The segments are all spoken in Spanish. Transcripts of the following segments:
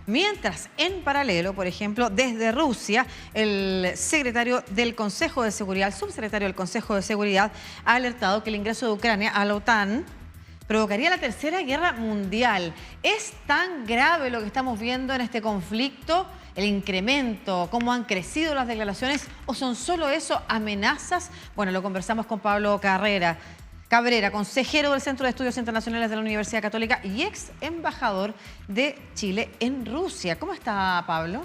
Mientras, en paralelo, por ejemplo, desde Rusia, el secretario del Consejo de Seguridad, el subsecretario del Consejo de Seguridad, ha alertado que el ingreso de Ucrania a la OTAN provocaría la Tercera Guerra Mundial. ¿Es tan grave lo que estamos viendo en este conflicto? ¿El incremento? ¿Cómo han crecido las declaraciones? ¿O son solo eso, amenazas? Bueno, lo conversamos con Pablo Cabrera, consejero del Centro de Estudios Internacionales de la Universidad Católica y ex embajador de Chile en Rusia. ¿Cómo está, Pablo?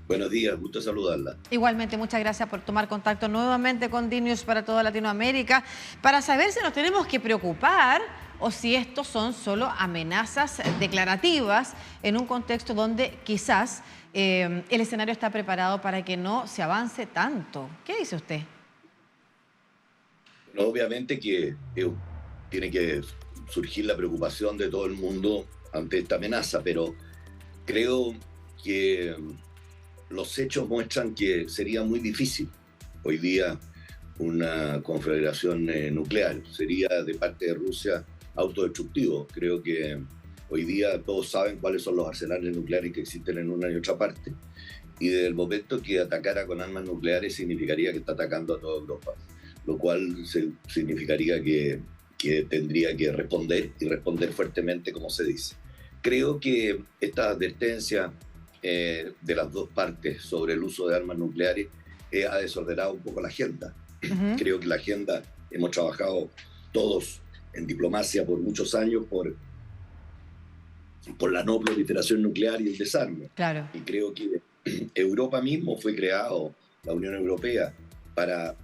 Buenos días, gusto saludarla. Igualmente, muchas gracias por tomar contacto nuevamente con DNews para toda Latinoamérica para saber si nos tenemos que preocupar o si estos son solo amenazas declarativas en un contexto donde quizás el escenario está preparado para que no se avance tanto. ¿Qué dice usted? Bueno, obviamente que tiene que surgir la preocupación de todo el mundo ante esta amenaza, pero creo que los hechos muestran que sería muy difícil hoy día una conflagración nuclear. Sería de parte de Rusia autodestructivo. Creo que hoy día todos saben cuáles son los arsenales nucleares que existen en una y otra parte. Y desde el momento que atacara con armas nucleares significaría que está atacando a toda Europa, lo cual significaría que tendría que responder y responder fuertemente, como se dice. Creo que esta advertencia de las dos partes sobre el uso de armas nucleares ha desordenado un poco la agenda. Creo que la agenda, hemos trabajado todos en diplomacia por muchos años por la no proliferación nuclear y el desarme. Claro. Y creo que Europa mismo fue creado, la Unión Europea, para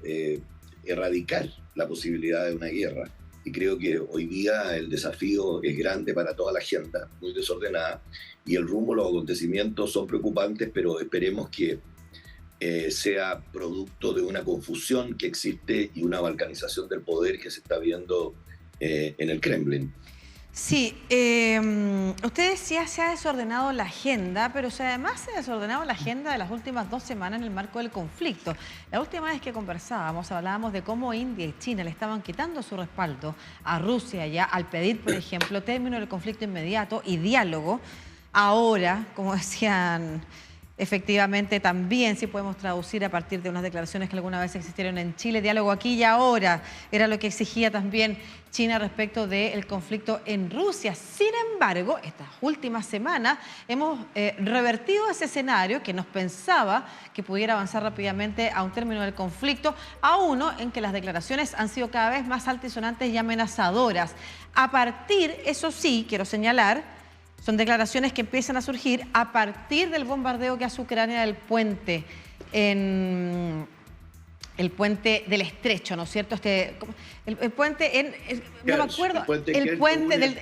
erradicar la posibilidad de una guerra. Y creo que hoy día el desafío es grande para toda la agenda, muy desordenada, y el rumbo, los acontecimientos son preocupantes, pero esperemos que sea producto de una confusión que existe y una balcanización del poder que se está viendo en el Kremlin. Sí, usted decía se ha desordenado la agenda, pero además se ha desordenado la agenda de las últimas 2 semanas en el marco del conflicto. La última vez que conversábamos, hablábamos de cómo India y China le estaban quitando su respaldo a Rusia ya al pedir, por ejemplo, término del conflicto inmediato y diálogo. Ahora, como decían, efectivamente también sí podemos traducir a partir de unas declaraciones que alguna vez existieron en Chile, diálogo aquí y ahora, era lo que exigía también China respecto del conflicto en Rusia. Sin embargo, estas últimas semanas hemos revertido ese escenario que nos pensaba que pudiera avanzar rápidamente a un término del conflicto, a uno en que las declaraciones han sido cada vez más altisonantes y amenazadoras. A partir, eso sí, quiero señalar, son declaraciones que empiezan a surgir a partir del bombardeo que hace Ucrania del puente, el puente del Estrecho, ¿no es cierto? El puente en... no me acuerdo. El puente del...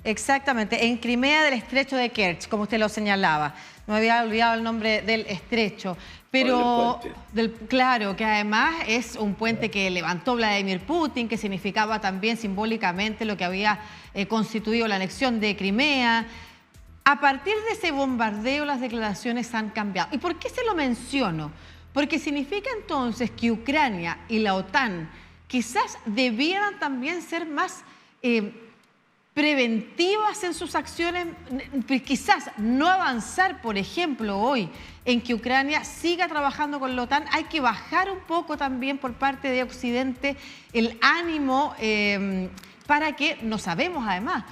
Exactamente, en Crimea del Estrecho de Kerch, como usted lo señalaba. Me había olvidado el nombre del estrecho. Pero, claro, que además es un puente que levantó Vladimir Putin, que significaba también simbólicamente lo que había constituido la anexión de Crimea. A partir de ese bombardeo las declaraciones han cambiado. ¿Y por qué se lo menciono? Porque significa entonces que Ucrania y la OTAN quizás debieran también ser más preventivas en sus acciones, quizás no avanzar, por ejemplo, hoy en que Ucrania siga trabajando con la OTAN. Hay que bajar un poco también por parte de Occidente el ánimo para que, no sabemos además,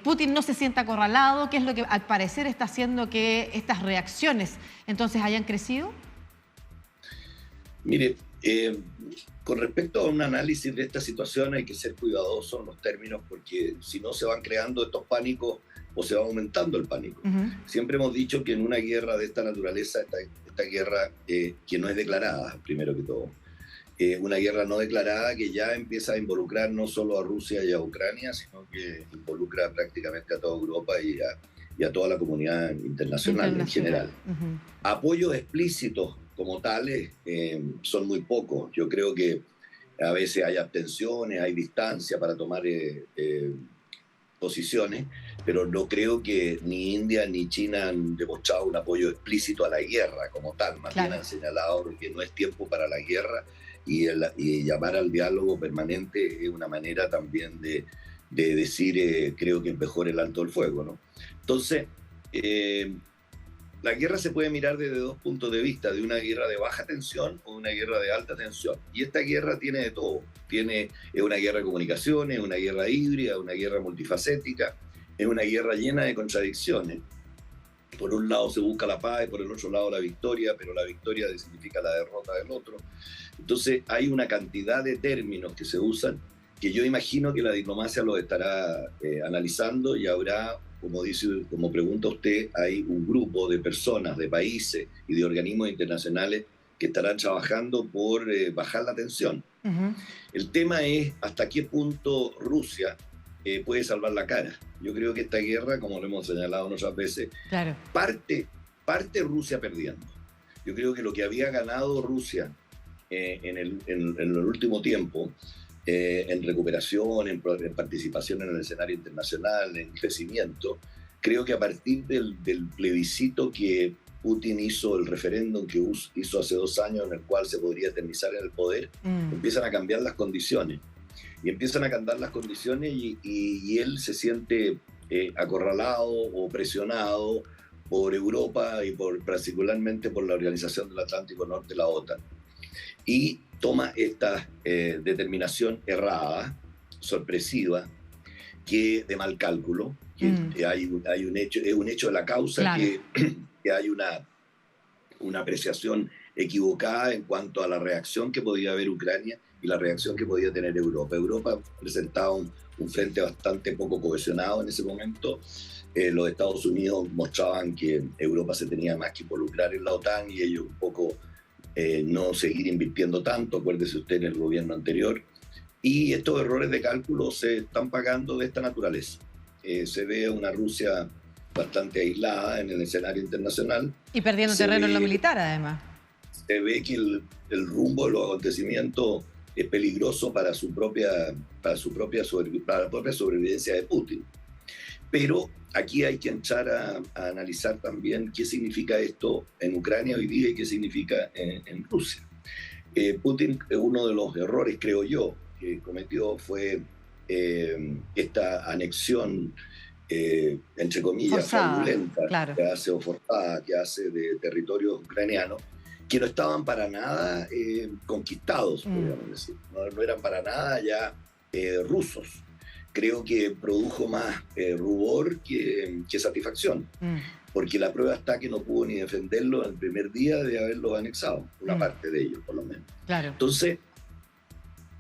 Putin no se sienta acorralado, que es lo que al parecer está haciendo que estas reacciones entonces hayan crecido. Mire, con respecto a un análisis de esta situación hay que ser cuidadosos en los términos porque si no se van creando estos pánicos o se va aumentando el pánico. Siempre hemos dicho que en una guerra de esta naturaleza, esta guerra que no es declarada, primero que todo, una guerra no declarada que ya empieza a involucrar no solo a Rusia y a Ucrania, sino que involucra prácticamente a toda Europa y a toda la comunidad internacional en general. Apoyos explícitos como tales son muy pocos. Yo creo que a veces hay abstenciones, hay distancia para tomar posiciones, pero no creo que ni India ni China han demostrado un apoyo explícito a la guerra como tal. Más bien han señalado que no es tiempo para la guerra y llamar al diálogo permanente es una manera también de de decir creo que es mejor el alto el fuego, ¿no? Entonces, la guerra se puede mirar desde dos puntos de vista, de una guerra de baja tensión o una guerra de alta tensión. Y esta guerra tiene de todo. Es una guerra de comunicaciones, una guerra híbrida, una guerra multifacética, es una guerra llena de contradicciones. Por un lado se busca la paz y por el otro lado la victoria, pero la victoria significa la derrota del otro. Entonces hay una cantidad de términos que se usan que yo imagino que la diplomacia lo estará analizando y habrá, como pregunta usted, hay un grupo de personas, de países y de organismos internacionales que estarán trabajando por bajar la tensión. Uh-huh. El tema es hasta qué punto Rusia puede salvar la cara. Yo creo que esta guerra, como lo hemos señalado muchas veces, claro, parte Rusia perdiendo. Yo creo que lo que había ganado Rusia en el último tiempo, en recuperación, en participación en el escenario internacional, en crecimiento, creo que a partir del plebiscito que Putin hizo, el referéndum que hizo hace 2 años, en el cual se podría eternizar en el poder, empiezan a cambiar las condiciones. Y empiezan a cambiar las condiciones y él se siente acorralado o presionado por Europa y particularmente por la Organización del Atlántico Norte, la OTAN. Y toma esta determinación errada, sorpresiva, que de mal cálculo, que hay un hecho, es un hecho de la causa, claro, que hay una apreciación equivocada en cuanto a la reacción que podía haber Ucrania y la reacción que podía tener Europa. Europa presentaba un frente bastante poco cohesionado en ese momento. Los Estados Unidos mostraban que Europa se tenía más que involucrar en la OTAN y ellos un poco no seguir invirtiendo tanto, acuérdese usted en el gobierno anterior. Y estos errores de cálculo se están pagando de esta naturaleza. Se ve una Rusia bastante aislada en el escenario internacional. Y perdiendo terreno en lo militar, además. Se ve que el rumbo de los acontecimientos es peligroso para la propia sobrevivencia de Putin. Pero aquí hay que entrar a analizar también qué significa esto en Ucrania hoy día y qué significa en Rusia. Putin, uno de los errores, creo yo, que cometió fue esta anexión, entre comillas, fraudulenta, claro, que hace, o forzada, que hace de territorios ucranianos, que no estaban para nada conquistados, podríamos decir. No eran para nada ya rusos. Creo que produjo más rubor que satisfacción, porque la prueba está que no pudo ni defenderlo el primer día de haberlos anexado, una parte de ellos por lo menos. Claro. Entonces,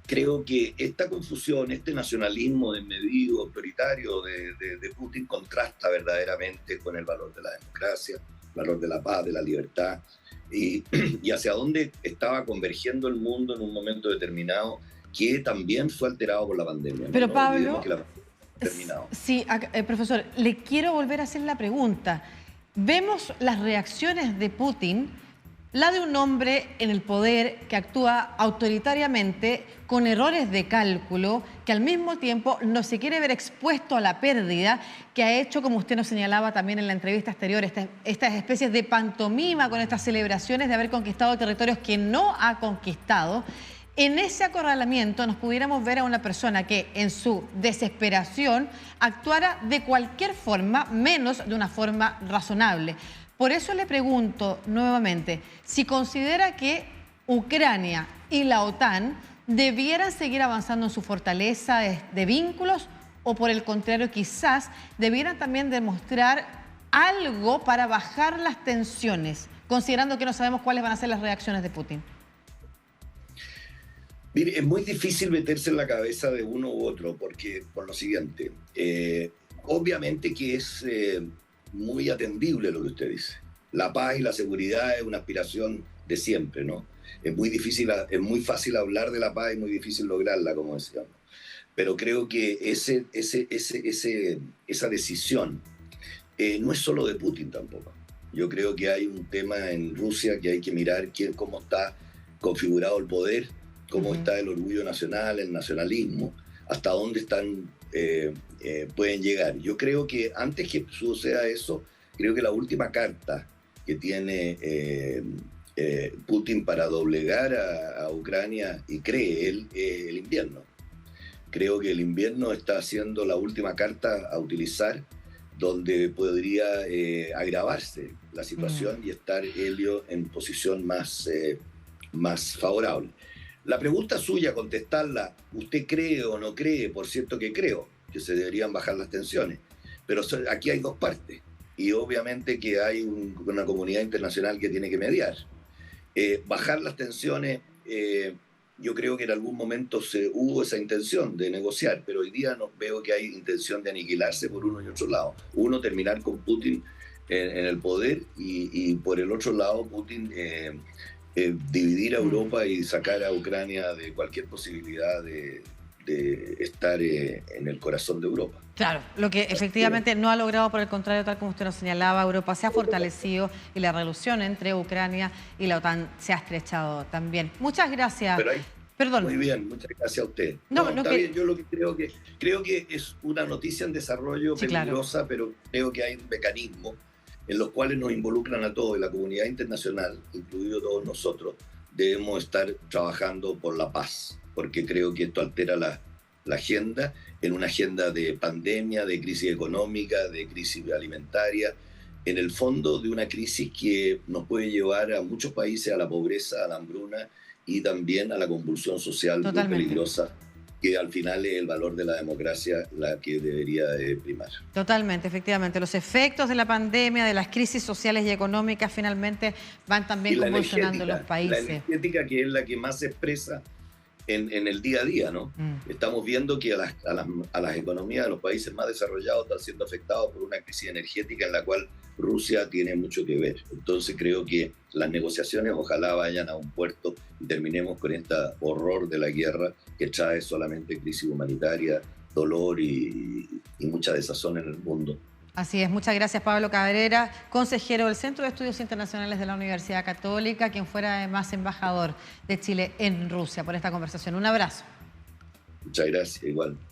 creo que esta confusión, este nacionalismo desmedido, autoritario de Putin contrasta verdaderamente con el valor de la democracia, el valor de la paz, de la libertad, y hacia dónde estaba convergiendo el mundo en un momento determinado, que también fue alterado por la pandemia. Pero no, Pablo, sí, profesor, le quiero volver a hacer la pregunta. Vemos las reacciones de Putin, la de un hombre en el poder que actúa autoritariamente, con errores de cálculo, que al mismo tiempo no se quiere ver expuesto a la pérdida, que ha hecho, como usted nos señalaba también en la entrevista exterior, estas especies de pantomima con estas celebraciones de haber conquistado territorios que no ha conquistado. En ese acorralamiento nos pudiéramos ver a una persona que en su desesperación actuara de cualquier forma, menos de una forma razonable. Por eso le pregunto nuevamente, si considera que Ucrania y la OTAN debieran seguir avanzando en su fortaleza de vínculos o por el contrario quizás debieran también demostrar algo para bajar las tensiones, considerando que no sabemos cuáles van a ser las reacciones de Putin. Mire, es muy difícil meterse en la cabeza de uno u otro, porque por lo siguiente, obviamente que es muy atendible lo que usted dice. La paz y la seguridad es una aspiración de siempre, ¿no? Es muy fácil hablar de la paz y muy difícil lograrla, como decíamos. Pero creo que esa decisión no es solo de Putin tampoco. Yo creo que hay un tema en Rusia que hay que mirar cómo está configurado el poder, cómo está el orgullo nacional, el nacionalismo, hasta dónde pueden llegar. Yo creo que antes que suceda eso, creo que la última carta que tiene Putin para doblegar a Ucrania, y cree él, el invierno. creo que el invierno está siendo la última carta a utilizar donde podría agravarse la situación y estar Helio en posición más favorable. La pregunta suya, contestarla, ¿usted cree o no cree? Por cierto que creo que se deberían bajar las tensiones, pero aquí hay dos partes y obviamente que hay una comunidad internacional que tiene que mediar. Bajar las tensiones, yo creo que en algún momento hubo esa intención de negociar, pero hoy día no veo que hay intención de aniquilarse por uno y otro lado. Uno, terminar con Putin en el poder y por el otro lado Putin dividir a Europa y sacar a Ucrania de cualquier posibilidad de estar en el corazón de Europa. Claro, lo que efectivamente no ha logrado, por el contrario, tal como usted nos señalaba, Europa se ha fortalecido y la relación entre Ucrania y la OTAN se ha estrechado también. Muchas gracias. Perdón. Muy bien, muchas gracias a usted. No, está bien, yo lo que creo que es una noticia en desarrollo peligrosa, claro, pero creo que hay mecanismos en los cuales nos involucran a todos, y la comunidad internacional, incluido todos nosotros, debemos estar trabajando por la paz, porque creo que esto altera la agenda, en una agenda de pandemia, de crisis económica, de crisis alimentaria, en el fondo de una crisis que nos puede llevar a muchos países a la pobreza, a la hambruna y también a la convulsión social muy peligrosa, que al final es el valor de la democracia la que debería primar. Totalmente, efectivamente. Los efectos de la pandemia, de las crisis sociales y económicas, finalmente van también convulsionando los países. La energética, que es la que más se expresa en el día a día, ¿no? Estamos viendo que a las economías de los países más desarrollados están siendo afectados por una crisis energética en la cual Rusia tiene mucho que ver. Entonces creo que las negociaciones ojalá vayan a un puerto y terminemos con este horror de la guerra que trae solamente crisis humanitaria, dolor y mucha desazón en el mundo. Así es, muchas gracias Pablo Cabrera, consejero del Centro de Estudios Internacionales de la Universidad Católica, quien fuera además embajador de Chile en Rusia, por esta conversación. Un abrazo. Muchas gracias, igual.